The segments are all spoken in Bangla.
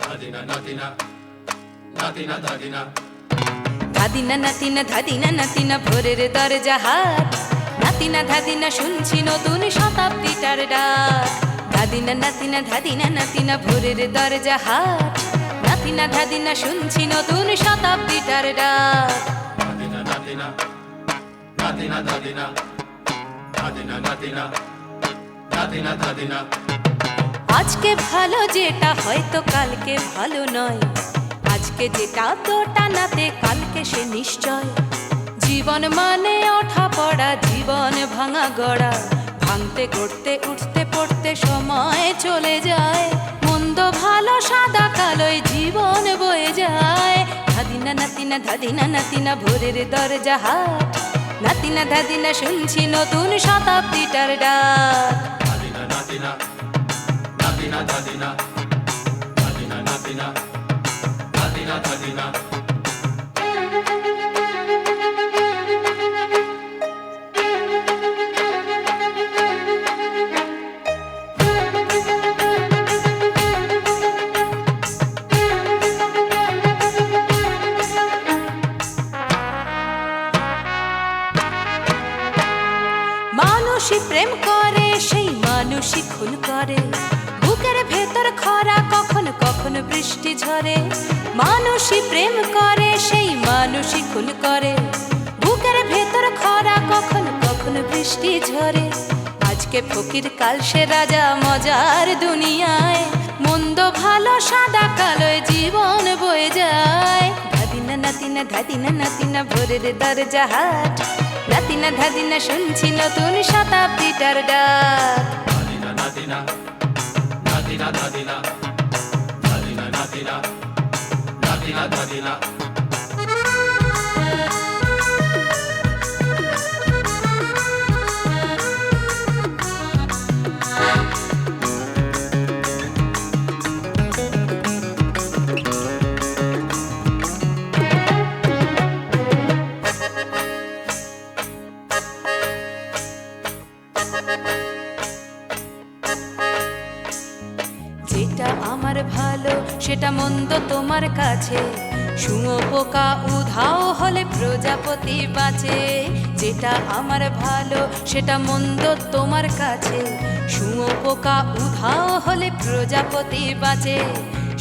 dadina, dadina, dadina, dadina, dadina. ধাদিনা নাতিনা ধাদিনা নাতিনা ভোরের দরজা হাট, নাতিনা ধাদিনা শুনছি নতুন শতাব্দীটার ডাক। ধাদিনা নাতিনা ধাদিনা নাতিনা ভোরের দরজা হাট, নাতিনা ধাদিনা শুনছি নতুন শতাব্দীটার ডাক। Dadina, dadina, dadina, dadina, dadina, dadina, dadina, dadina. আজকে ভালো যেটা হয়তো কালকে ভালো নয়, আজকে যেটা তোটা নাতে কালকে সে নিশ্চয়। জীবন মানে ওঠা পড়া, জীবন ভাঙা গড়া, ভাঙতে গড়তে উঠতে পড়তে সময় চলে যায়। মন্দ ভালো সাদা কালোয় জীবন বয়ে যায়। ধাদিনা নাতিনা ধাদিনা নাতিনা ভোরের দরজা হাট, নাতিনা ধাদিনা শুনছি নতুন শতাব্দীটার ডাক। Dadina, dadina, dadina, dadina, dadina, dadina, dadina, dadina. মানুষই প্রেম করে সেই মানুষই খুন করে, বুকের ভেতর খরা কখন কখন বৃষ্টি ঝরে। মানুষই প্রেম করে সেই মানুষই খুন করে, বুকের ভেতর খরা কখন কখন বৃষ্টি ঝরে। আজকে ফকির কাল সে রাজা মজার দুনিয়ায়, মন্দ ভালো সাদা কালোয় জীবন বয়ে যায়। ধাদিনা নাতিনা ধাদিনা নাতিনা ভোরের দরজা হাট, নাতিনা ধাদিনা শুনছি নতুন শতাব্দীটার ডাক। Dadina, dadina, dadina, dadina, dadina, dadina, dadina, dadina. যেটা আমার ভালো সেটা মন্দ তোমার কাছে, শুঁয়োপোকা উধাও হলে প্রজাপতি বাঁচে। যেটা আমার ভালো সেটা মন্দ তোমার কাছে, শুঁয়োপোকা উধাও হলে প্রজাপতি বাঁচে।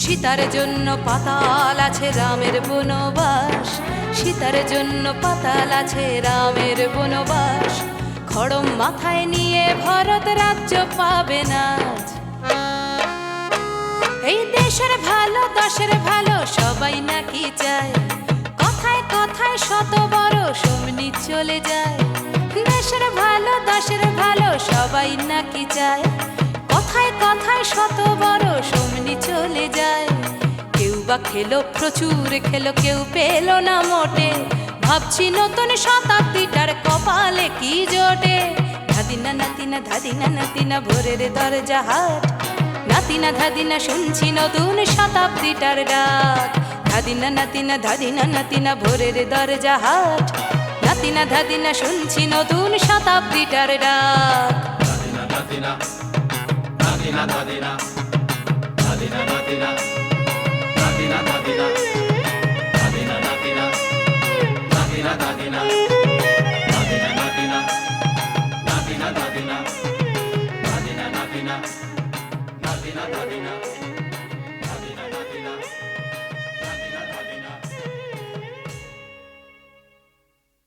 সীতার জন্য পাতাল আছে রামের বনবাস, সীতার জন্য পাতাল আছে রামের বনবাস। খড়ম মাথায় নিয়ে ভরত রাজ্য পাবে না। এই দেশের ভালো দশের ভালো সবাই নাকি চায়, কথায় কথায় শত বড় সমনি চলে যায়। দেশের ভালো দশের ভালো সবাই নাকি চায়, কথায় কথায় শত বড় সমনি চলে যায়। কেউ বা খেলো প্রচুর খেলো, কেউ পেল না মোটে, ভাবছি নতুন শতাব্দীটার কপালে কি জোটে। ধাদিনা নাতিনা ধাদিনা নাতিনা ভোরের দরজা হাট, নাতিনা ধাদিনা শুনছি নতুন শতাব্দীটার ডাক। ধাদিনা নাতিনা ধাদিনা নাতিনা ভোরের দরজা হাট, নাতিনা ধাদিনা শুনছি নতুন শতাব্দীটার ডাক। Dadina, dadina, dadina, dadina, dadina, dadina, dadina, dadina, dadina, dadina, dadina, dadina.